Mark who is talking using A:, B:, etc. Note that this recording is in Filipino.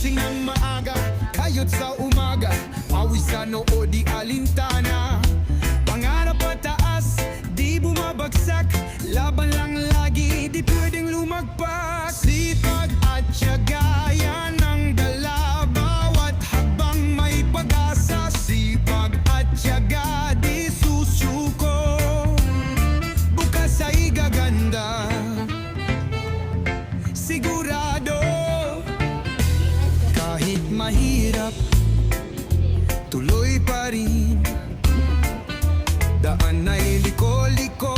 A: Gising ng maaga, kayod sa umaga, pawisan o di alintana. Pangarap pataas, di bumabagsak, laban lang lagi, di pwedeng lumagpak. Sipag at tiyaga, yan ang dala, bawat habang may pag-asa. Sipag at tiyaga, di susuko, bukas ay gaganda. Sigurado, kahit mahirap, tuloy pa rin. Daan ay liko-liko,